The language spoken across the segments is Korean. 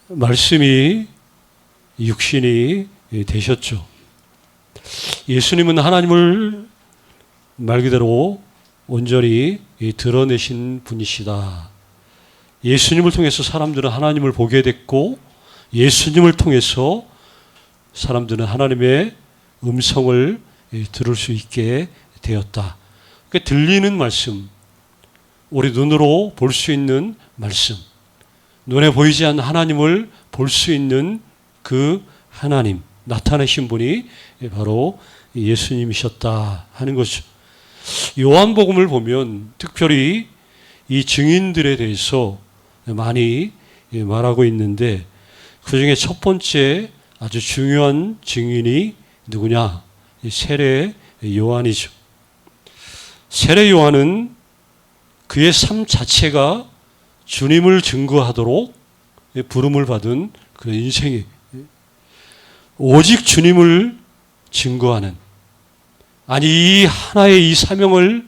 말씀이 육신이 되셨죠. 예수님은 하나님을 말 그대로 온전히 드러내신 분이시다. 예수님을 통해서 사람들은 하나님을 보게 됐고, 예수님을 통해서 사람들은 하나님의 음성을 들을 수 있게 되었다. 그러니까 들리는 말씀, 우리 눈으로 볼 수 있는 말씀, 눈에 보이지 않는 하나님을 볼 수 있는 그 하나님, 나타내신 분이 바로 예수님이셨다 하는 것이죠. 요한복음을 보면 특별히 이 증인들에 대해서 많이 말하고 있는데, 그 중에 첫 번째 아주 중요한 증인이 누구냐? 세례 요한이죠. 세례 요한은 그의 삶 자체가 주님을 증거하도록 부름을 받은 그런 인생이, 오직 주님을 증거하는, 아니 이 하나의 이 사명을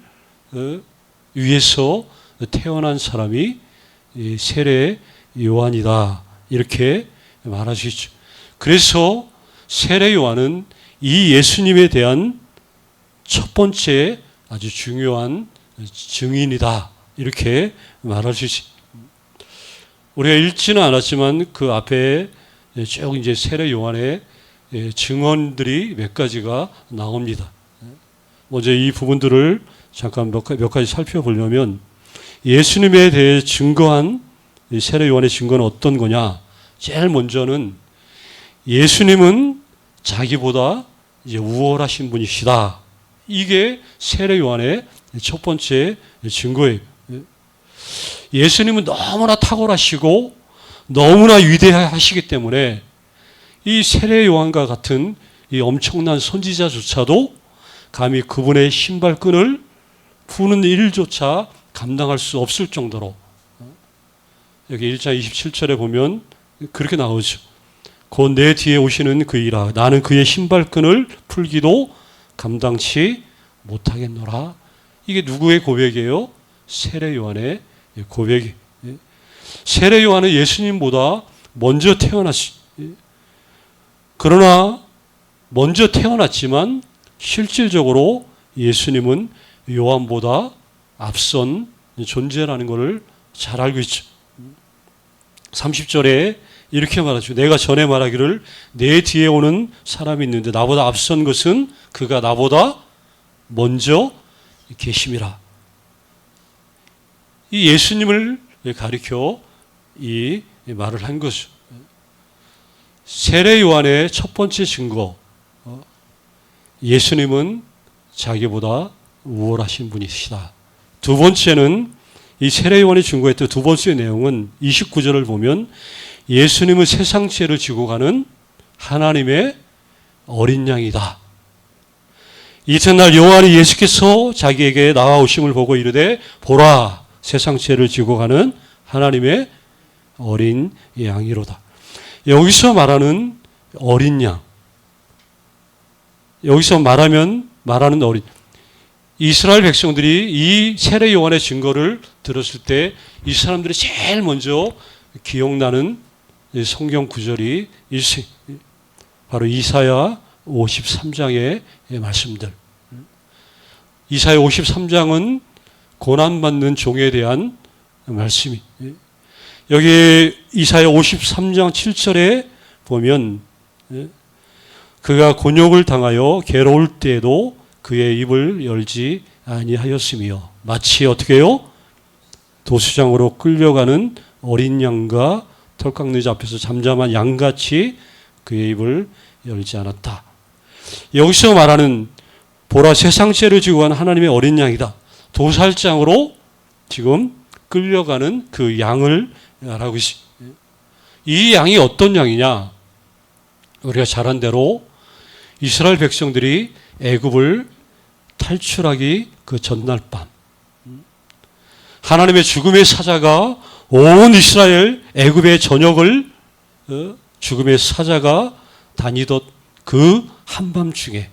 위해서 태어난 사람이 세례 요한이다, 이렇게 말할 수 있죠. 그래서 세례 요한은 이 예수님에 대한 첫 번째 아주 중요한 증인이다, 이렇게 말할 수 있습니다. 우리가 읽지는 않았지만 그 앞에 쭉 이제 세례 요한의 증언들이 몇 가지가 나옵니다. 먼저 이 부분들을 잠깐 몇 가지 살펴보려면, 예수님에 대해 증거한 세례 요한의 증거는 어떤 거냐? 제일 먼저는 예수님은 자기보다 이제 우월하신 분이시다. 이게 세례 요한의 첫 번째 증거예요. 예수님은 너무나 탁월하시고 너무나 위대하시기 때문에 이 세례 요한과 같은 이 엄청난 선지자조차도 감히 그분의 신발끈을 푸는 일조차 감당할 수 없을 정도로, 여기 1장 27절에 보면 그렇게 나오죠. 곧 내 뒤에 오시는 그이라 나는 그의 신발끈을 풀기도 감당치 못하겠노라. 이게 누구의 고백이에요? 세례 요한의 고백이. 세례 요한은 예수님보다 먼저 태어났지. 그러나 먼저 태어났지만 실질적으로 예수님은 요한보다 앞선 존재라는 것을 잘 알고 있죠. 30절에 이렇게 말하죠. 내가 전에 말하기를 내 뒤에 오는 사람이 있는데 나보다 앞선 것은 그가 나보다 먼저 계심이라. 이 예수님을 가리켜 이 말을 한 것이죠. 세례 요한의 첫 번째 증거, 예수님은 자기보다 우월하신 분이시다. 두 번째는 이 세례 요한의 증거했던 두 번째 내용은 29절을 보면 예수님은 세상 죄를 지고 가는 하나님의 어린 양이다. 이튿날 요한이 예수께서 자기에게 나아오심을 보고 이르되 보라 세상 죄를 지고 가는 하나님의 어린 양이로다. 여기서 말하는 어린 양, 여기서 말하는 어린, 이스라엘 백성들이 이 세례 요한의 증거를 들었을 때 이 사람들이 제일 먼저 기억나는 성경 구절이 바로 이사야 53장의 말씀들. 이사야 53장은 고난받는 종에 대한 말씀이, 여기 이사야 53장 7절에 보면 그가 곤욕을 당하여 괴로울 때에도 그의 입을 열지 아니하였으며 마치 어떻게 해요? 도수장으로 끌려가는 어린 양과 털깎느지 앞에서 잠잠한 양같이 그의 입을 열지 않았다. 여기서 말하는 보라 세상 죄를 지고 가는 하나님의 어린 양이다. 도살장으로 지금 끌려가는 그 양을 말하고 있습니다. 이 양이 어떤 양이냐? 우리가 잘 안 대로 이스라엘 백성들이 애굽을 탈출하기 그 전날 밤, 하나님의 죽음의 사자가 온 이스라엘 애굽의 전역을 죽음의 사자가 다니던 그 한밤중에,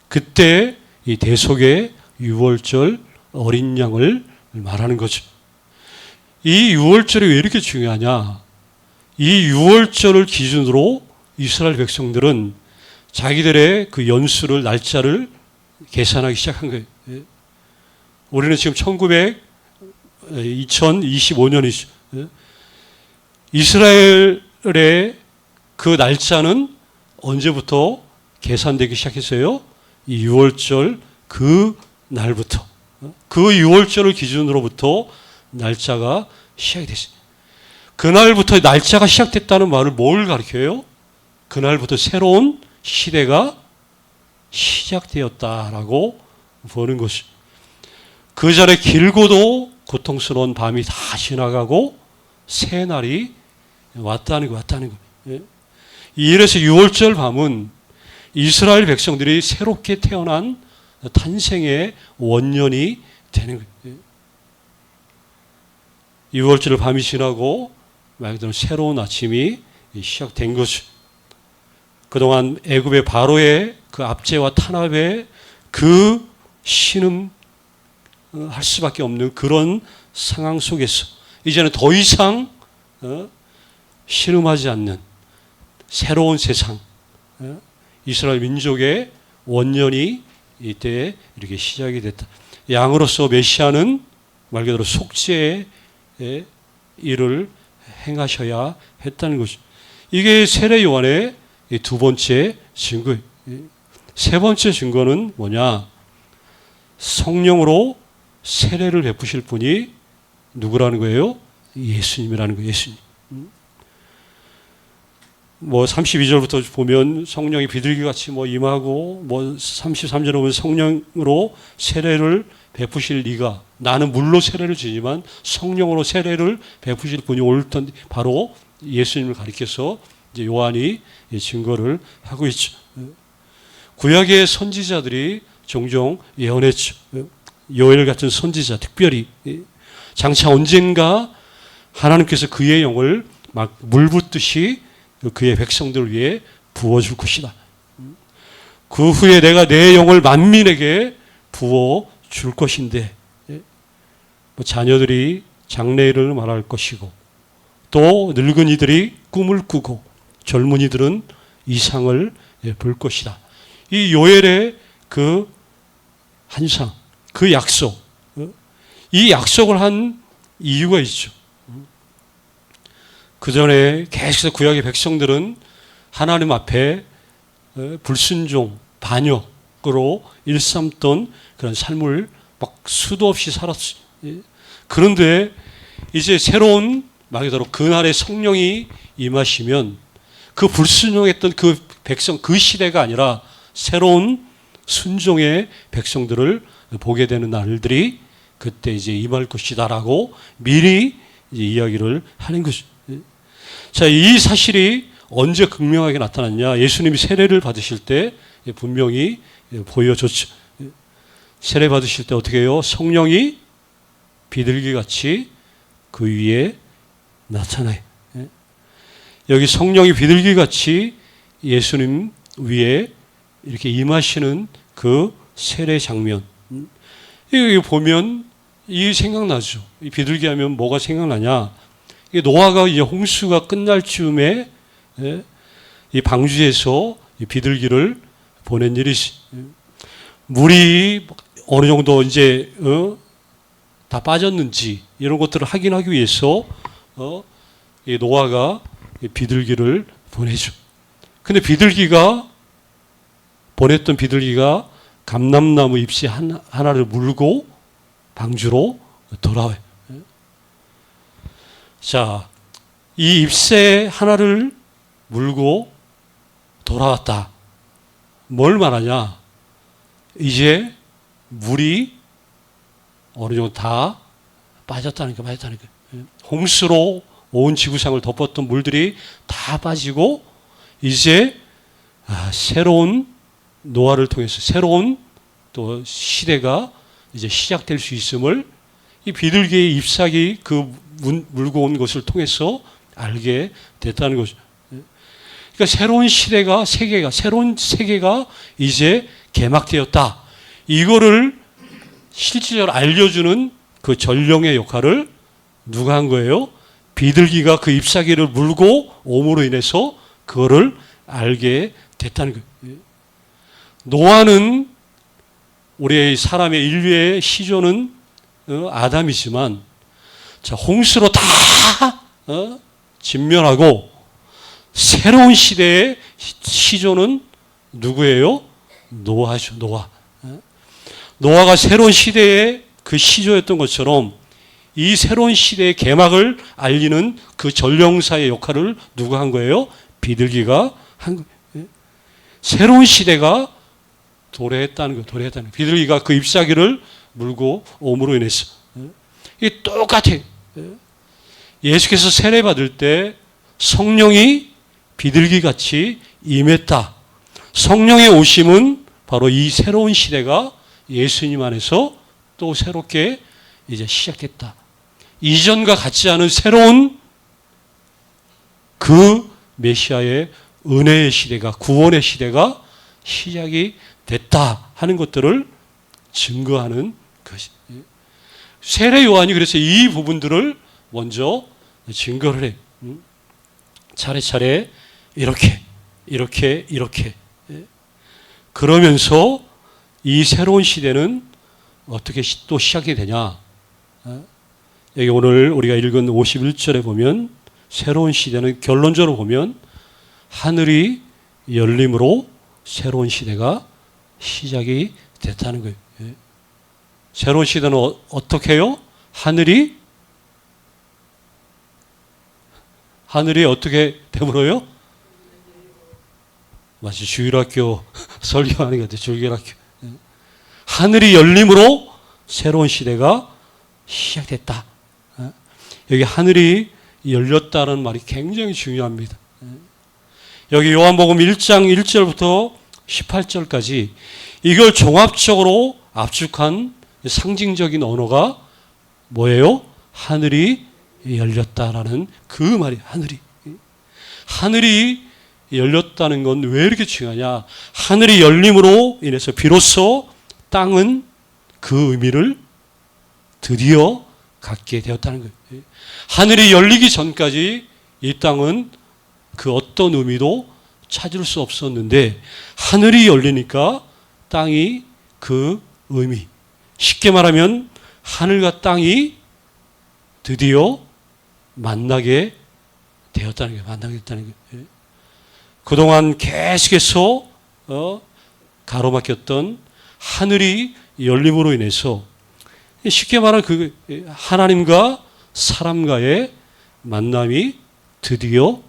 그때 이 대속의 유월절 어린 양을 말하는 거죠. 이 유월절이 왜 이렇게 중요하냐? 이 유월절을 기준으로 이스라엘 백성들은 자기들의 그 연수를, 날짜를 계산하기 시작한 거예요. 우리는 지금 2025년이죠. 이스라엘의 그 날짜는 언제부터 계산되기 시작했어요? 이 유월절 그 날부터. 그 유월절을 기준으로부터 날짜가 시작이 됐어요. 그날부터 날짜가 시작됐다는 말을 뭘 가리켜요? 그날부터 새로운 시대가 시작되었다라고 보는 것이죠. 그 전에 길고도 고통스러운 밤이 다 지나가고 새 날이 왔다는 거. 이래서 유월절 밤은 이스라엘 백성들이 새롭게 태어난 탄생의 원년이 되는 거예요. 유월절 밤이 지나고 말 그대로 새로운 아침이 시작된 거죠. 그동안 애굽의 바로의 그 압제와 탄압에 그 신음할 수밖에 없는 그런 상황 속에서 이제는 더 이상 신음하지 않는 새로운 세상, 이스라엘 민족의 원년이 이때 이렇게 시작이 됐다. 양으로서 메시아는 말 그대로 속죄의 일을 행하셔야 했다는 것이죠. 이게 세례 요한의 두 번째 증거예요. 세 번째 증거는 뭐냐? 성령으로 세례를 베푸실 분이 누구라는 거예요? 예수님이라는 거예요. 예수님. 32절부터 보면 성령이 비둘기같이 임하고 33절에 보면 성령으로 세례를 베푸실 네가, 나는 물로 세례를 주지만 성령으로 세례를 베푸실 분이 올 텐데, 바로 예수님을 가리켜서 이제 요한이 증거를 하고 있죠. 구약의 선지자들이 종종 예언했죠. 요엘 같은 선지자 특별히 장차 언젠가 하나님께서 그의 영을 막 물 붓듯이 그의 백성들을 위해 부어줄 것이다. 그 후에 내가 내 영을 만민에게 부어줄 것인데, 자녀들이 장래일을 말할 것이고, 또 늙은이들이 꿈을 꾸고 젊은이들은 이상을 볼 것이다. 이 요엘의 그 환상, 그 약속, 이 약속을 한 이유가 있죠. 그 전에 계속해서 구약의 백성들은 하나님 앞에 불순종, 반역으로 일삼던 그런 삶을 막 수도 없이 살았어요. 그런데 이제 새로운 말 그대로 그날의 성령이 임하시면 그 불순종했던 그 백성, 그 시대가 아니라 새로운 순종의 백성들을 보게 되는 날들이 그때 이제 임할 것이다라고 미리 이제 이야기를 하는 거죠. 자, 이 사실이 언제 극명하게 나타났냐? 예수님이 세례를 받으실 때 분명히 보여줬죠. 세례 받으실 때 어떻게 해요? 성령이 비둘기같이 그 위에 나타나요. 여기 성령이 비둘기같이 예수님 위에 이렇게 임하시는 그 세례 장면. 여기 보면 이 생각나죠. 이 비둘기 하면 뭐가 생각나냐? 노아가 이제 홍수가 끝날 즈음에 이 방주에서 이 비둘기를 보낸 일이지. 물이 어느 정도 이제 다 빠졌는지 이런 것들을 확인하기 위해서 이 노아가 비둘기를 보내죠. 근데 비둘기가 보냈던 비둘기가 감람나무 잎씨 하나를 물고 방주로 돌아와요. 자, 이 잎새 하나를 물고 돌아왔다. 뭘 말하냐? 이제 물이 어느 정도 다 빠졌다는 거예요. 홍수로 온 지구상을 덮었던 물들이 다 빠지고 이제 새로운 노아를 통해서 새로운 또 시대가 이제 시작될 수 있음을 이 비둘기의 잎사귀 그 물고 온 것을 통해서 알게 됐다는 거죠. 그러니까 새로운 시대가 새로운 세계가 이제 개막되었다. 이거를 실질적으로 알려주는 그 전령의 역할을 누가 한 거예요? 비둘기가 그 잎사귀를 물고 옴으로 인해서 그거를 알게 됐다는 거예요. 노아는 우리의 사람의 인류의 시조는 아담이지만, 자, 홍수로 다 진멸하고 새로운 시대의 시조는 누구예요? 노아죠. 노아. 노아가 새로운 시대의 그 시조였던 것처럼 이 새로운 시대의 개막을 알리는 그 전령사의 역할을 누가 한 거예요? 비둘기가 한 거예요. 새로운 시대가 도래했다는 거예요. 도래했다는 거예요. 비둘기가 그 잎사귀를 물고 옴으로 인해서. 이게 똑같아요. 예수께서 세례 받을 때 성령이 비둘기같이 임했다. 성령의 오심은 바로 이 새로운 시대가 예수님 안에서 또 새롭게 이제 시작됐다. 이전과 같지 않은 새로운 그 메시아의 은혜의 시대가, 구원의 시대가 시작이 됐다 하는 것들을 증거하는 것이. 세례 요한이 그래서 이 부분들을 먼저 증거를 해. 차례차례 이렇게. 그러면서 이 새로운 시대는 어떻게 또 시작이 되냐. 여기 오늘 우리가 읽은 51절에 보면 새로운 시대는 결론적으로 보면 하늘이 열림으로 새로운 시대가 시작이 됐다는 거예요. 새로운 시대는 어떻게 해요? 하늘이 어떻게 되물어요? 마치 주일학교 설교하는 것 같아요. 주일학교. 하늘이 열림으로 새로운 시대가 시작됐다. 여기 하늘이 열렸다는 말이 굉장히 중요합니다. 여기 요한복음 1장 1절부터 18절까지 이걸 종합적으로 압축한 상징적인 언어가 뭐예요? 하늘이 열렸다라는 그 말이 하늘이 열렸다는 건 왜 이렇게 중요하냐? 하늘이 열림으로 인해서 비로소 땅은 그 의미를 드디어 갖게 되었다는 거예요. 하늘이 열리기 전까지 이 땅은 그 어떤 의미도 찾을 수 없었는데 하늘이 열리니까 땅이 그 의미, 쉽게 말하면 하늘과 땅이 드디어 만나게 되었다는 거예요. 만나게 됐다는 거예요. 그동안 계속해서 가로막혔던 하늘이 열림으로 인해서 쉽게 말하면 그 하나님과 사람과의 만남이 드디어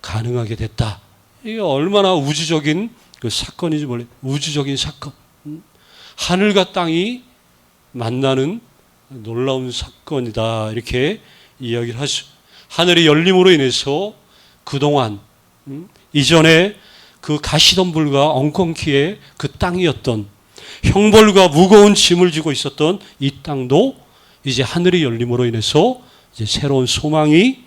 가능하게 됐다. 이게 얼마나 우주적인 그 사건인지 몰라요. 우주적인 사건. 하늘과 땅이 만나는 놀라운 사건이다. 이렇게 이야기를 하죠. 하늘이 열림으로 인해서 그동안 이전에 그 가시덤불과 엉겅퀴의 그 땅이었던 형벌과 무거운 짐을 지고 있었던 이 땅도 이제 하늘이 열림으로 인해서 이제 새로운 소망이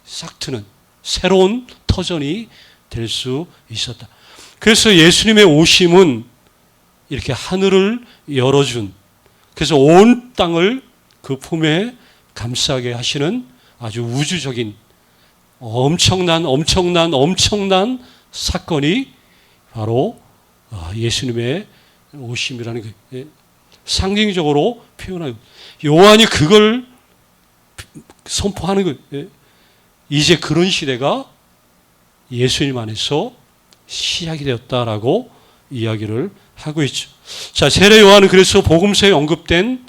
싹 트는 새로운 터전이 될 수 있었다. 그래서 예수님의 오심은 이렇게 하늘을 열어준, 그래서 온 땅을 그 품에 감싸게 하시는 아주 우주적인 엄청난 사건이 바로 예수님의 오심이라는 거예요. 상징적으로 표현하고 요한이 그걸 선포하는 거예요. 이제 그런 시대가 예수님 안에서 시작이 되었다라고 이야기를 하고 있죠. 자, 세례 요한은 그래서 복음서에 언급된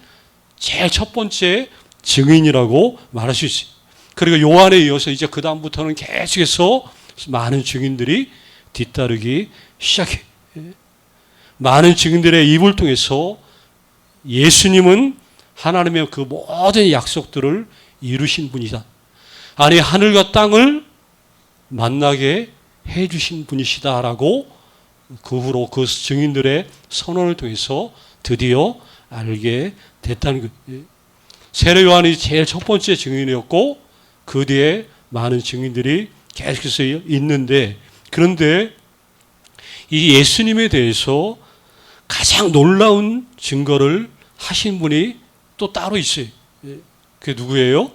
제일 첫 번째 증인이라고 말할 수 있어요. 그리고 요한에 이어서 이제 그 다음부터는 계속해서 많은 증인들이 뒤따르기 시작해. 많은 증인들의 입을 통해서 예수님은 하나님의 그 모든 약속들을 이루신 분이다. 아니, 하늘과 땅을 만나게 해주신 분이시다라고 그 후로 그 증인들의 선언을 통해서 드디어 알게 됐다는 거예요. 세례 요한이 제일 첫 번째 증인이었고 그 뒤에 많은 증인들이 계속해서 있는데, 그런데 이 예수님에 대해서 가장 놀라운 증거를 하신 분이 또 따로 있어요. 그게 누구예요?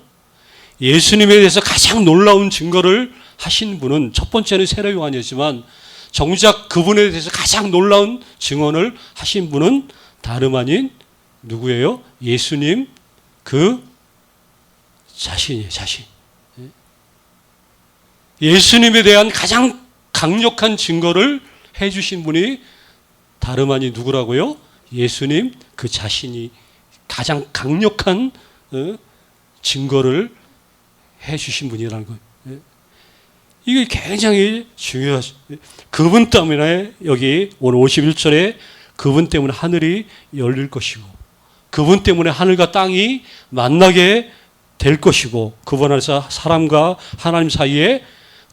예수님에 대해서 가장 놀라운 증거를 하신 분은 첫 번째는 세례 요한이었지만 정작 그분에 대해서 가장 놀라운 증언을 하신 분은 다름 아닌 누구예요? 예수님 그 자신이에요. 자신. 예수님에 대한 가장 강력한 증거를 해주신 분이 다름 아닌 누구라고요? 예수님 그 자신이 가장 강력한 증거를 해주신 분이라는 거예요. 이게 굉장히 중요하죠. 그분 때문에 여기 오늘 51절에 그분 때문에 하늘이 열릴 것이고 그분 때문에 하늘과 땅이 만나게 될 것이고 그분 안에서 사람과 하나님 사이에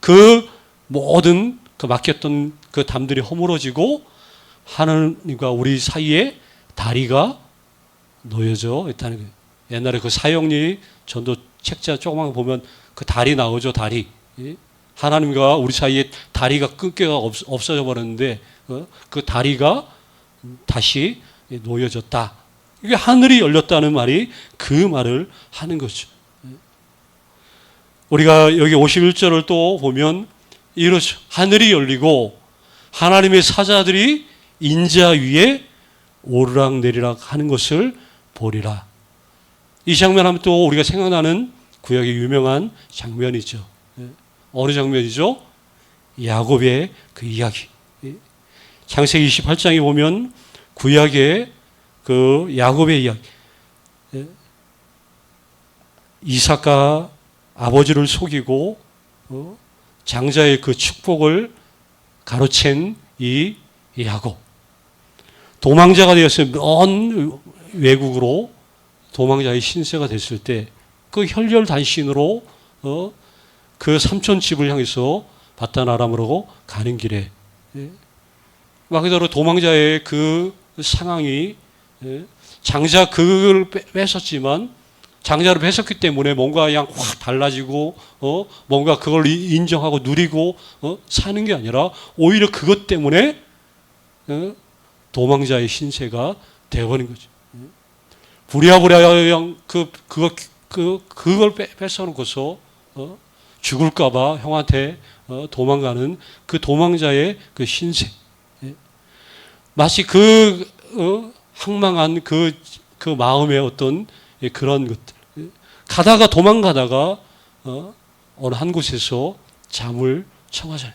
그 모든 그 막혔던 그 담들이 허물어지고 하나님과 우리 사이에 다리가 놓여져 있다는 거예요. 옛날에 그 사형리 전도 책자 조그만 거 보면 그 다리 나오죠. 다리. 하나님과 우리 사이에 다리가 끊겨가 없어져 버렸는데 그 다리가 다시 놓여졌다. 이게 하늘이 열렸다는 말이 그 말을 하는 거죠. 우리가 여기 51절을 또 보면 이렇죠. 하늘이 열리고 하나님의 사자들이 인자 위에 오르락내리락 하는 것을 보리라. 이 장면 하면 또 우리가 생각나는 구약의 유명한 장면이죠. 어느 장면이죠? 야곱의 그 이야기. 창세기 28장에 보면 구약의 그 야곱의 이야기. 이삭과 아버지를 속이고 장자의 그 축복을 가로챈 이 야곱. 도망자가 되었어요. 먼 외국으로 도망자의 신세가 됐을 때 그 혈혈단신으로 그 삼촌 집을 향해서 바단 아람으로 가는 길에 말 그대로 도망자의 그 상황이 장자 그걸 뺏었지만 장자를 뺏었기 때문에 뭔가 그냥 확 달라지고 뭔가 그걸 인정하고 누리고 사는 게 아니라 오히려 그것 때문에 도망자의 신세가 되어버린 거죠. 부랴부랴 그걸 뺏어놓고서 죽을까봐 형한테 도망가는 그 도망자의 그 신세. 마치 그 황망한 그 마음의 어떤 그런 것들. 도망가다가 어느 한 곳에서 잠을 청하잖아요.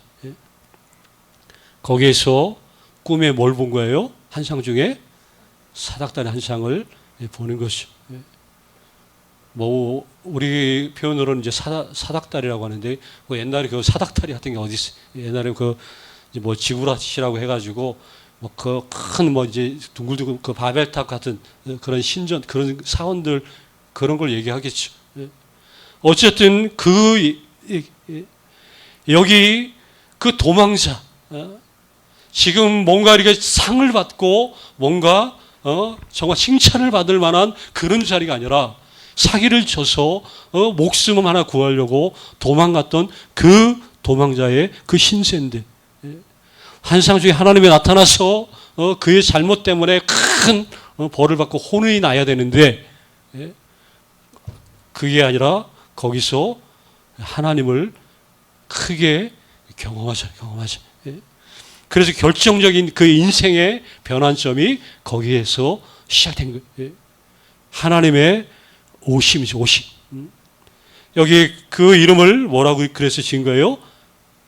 거기에서 꿈에 뭘 본 거예요? 한 상 중에 사닥다리 한 상을 보는 것이죠. 뭐 우리 표현으로는 이제 사닥다리라고 하는데 그 옛날에 그 사닥다리 같은 게 어디 있어요? 옛날에 그 이제 뭐 지구라시라고 해가지고 뭐 그 큰 뭐 이제 둥글둥글 그 바벨탑 같은 그런 신전 그런 사원들 그런 걸 얘기하겠죠. 어쨌든 여기 그 도망자 지금 뭔가 이렇게 상을 받고 뭔가 정말 칭찬을 받을 만한 그런 자리가 아니라 사기를 쳐서 목숨 하나 구하려고 도망갔던 그 도망자의 그 신세인데 한상 중에 하나님이 나타나서 그의 잘못 때문에 큰 벌을 받고 혼이 나야 되는데 그게 아니라 거기서 하나님을 크게 경험하죠. 그래서 결정적인 그 인생의 변환점이 거기에서 시작된 거예요. 하나님의 오심이죠. 오심. 여기 그 이름을 뭐라고 그래서 지은 거예요?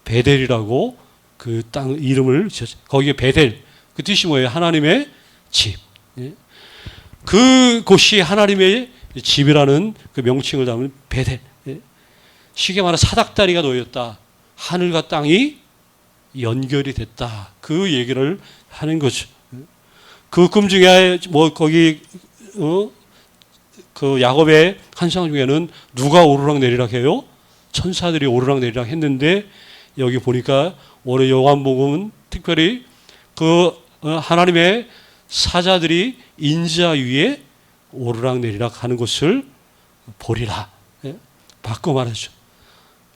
베델이라고 그 땅 이름을 지었어요. 거기에 베델. 그 뜻이 뭐예요? 하나님의 집. 그곳이 하나님의 집이라는 그 명칭을 담은 베델. 쉽게 말하면 사닥다리가 놓였다. 하늘과 땅이 연결이 됐다. 그 얘기를 하는 거죠. 그 꿈 중에 뭐 거기 그 야곱의 환상 중에는 누가 오르락내리락 해요? 천사들이 오르락내리락 했는데 여기 보니까 올해 요한복음은 특별히 그 하나님의 사자들이 인자 위에 오르락내리락 하는 것을 보리라. 바꿔 말하죠.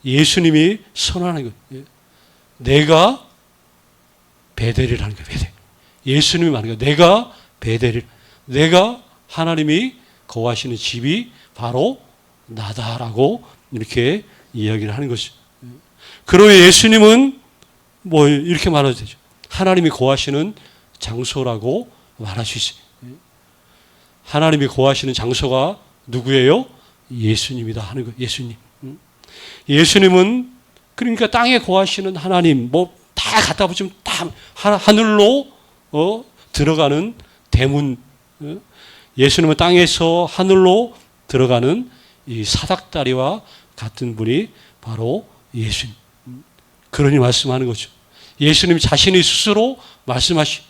예수님이 선언하는 거예요. 내가 베델이라는 거예요. 베델. 예수님이 말하는 거예요. 내가 베델이. 내가 하나님이 거하시는 집이 바로 나다라고 이렇게 이야기를 하는 것이죠. 그러면 예수님은 뭐 이렇게 말해도 되죠. 하나님이 거하시는 장소라고 말할 수 있어요. 하나님이 거하시는 장소가 누구예요? 예수님이다 하는 거예요. 예수님. 예수님은 그러니까 땅에 거하시는 하나님 뭐 다 갖다 붙이면 다 하늘로 들어가는 대문. 예수님은 땅에서 하늘로 들어가는 이 사닥다리와 같은 분이 바로 예수님. 그러니 말씀하는 거죠. 예수님 자신이 스스로 말씀하시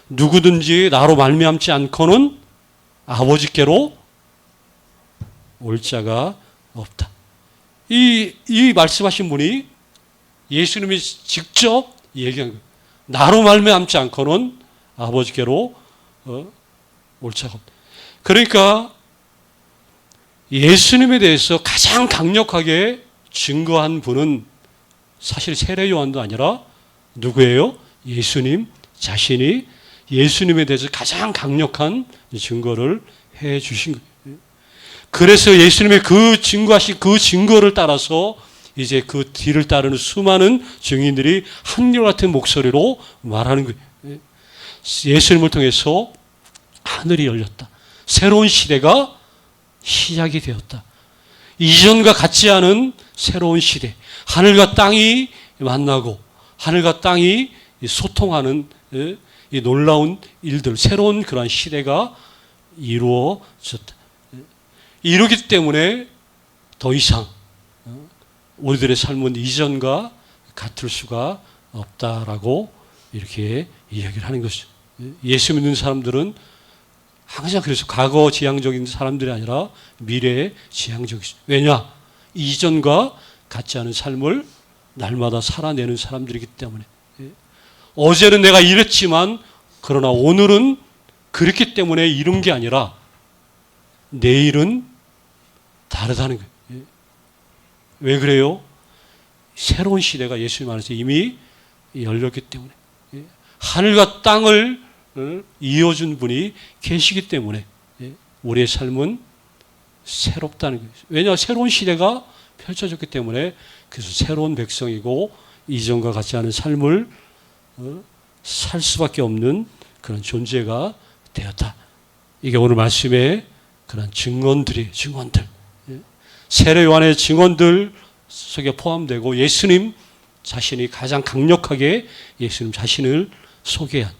누구든지 나로 말미암지 않고는 아버지께로 올 자가 없다. 이 말씀하신 분이 예수님이 직접 얘기한 거예요. 나로 말미암지 않고는 아버지께로 올 자가 없다. 그러니까 예수님에 대해서 가장 강력하게 증거한 분은 사실 세례 요한도 아니라 누구예요? 예수님 자신이 예수님에 대해서 가장 강력한 증거를 해 주신 거예요. 그래서 예수님의 그 증거하신 그 증거를 따라서 이제 그 뒤를 따르는 수많은 증인들이 한결같은 목소리로 말하는 거예요. 예수님을 통해서 하늘이 열렸다. 새로운 시대가 시작이 되었다. 이전과 같지 않은 새로운 시대. 하늘과 땅이 만나고 하늘과 땅이 소통하는 이 놀라운 일들, 새로운 그러한 시대가 이루어졌다. 이루기 때문에 더 이상 우리들의 삶은 이전과 같을 수가 없다라고 이렇게 이야기를 하는 것이죠. 예수 믿는 사람들은 항상 그래서 과거 지향적인 사람들이 아니라 미래 지향적이죠. 왜냐? 이전과 같지 않은 삶을 날마다 살아내는 사람들이기 때문에. 어제는 내가 이랬지만 그러나 오늘은 그렇기 때문에 이룬 게 아니라 내일은 다르다는 거예요. 왜 그래요? 새로운 시대가 예수님 안에서 이미 열렸기 때문에. 하늘과 땅을 이어준 분이 계시기 때문에 우리의 삶은 새롭다는 거예요. 왜냐? 새로운 시대가 펼쳐졌기 때문에 그래서 새로운 백성이고 이전과 같지 않은 삶을 살 수밖에 없는 그런 존재가 되었다. 이게 오늘 말씀의 그런 증언들. 세례 요한의 증언들 속에 포함되고 예수님 자신이 가장 강력하게 예수님 자신을 소개한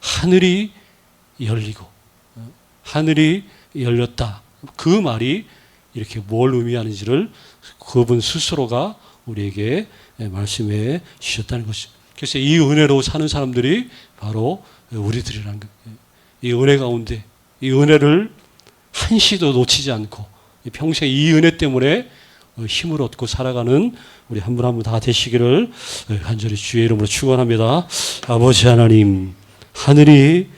하늘이 열리고 하늘이 열렸다. 그 말이 이렇게 뭘 의미하는지를 그분 스스로가 우리에게 말씀해 주셨다는 것입니다. 그래서 이 은혜로 사는 사람들이 바로 우리들이라는 거예요. 이 은혜 가운데 이 은혜를 한시도 놓치지 않고 평생 이 은혜 때문에 힘을 얻고 살아가는 우리 한 분 한 분 다 되시기를 간절히 주의 이름으로 축원합니다. 아버지 하나님, 하늘이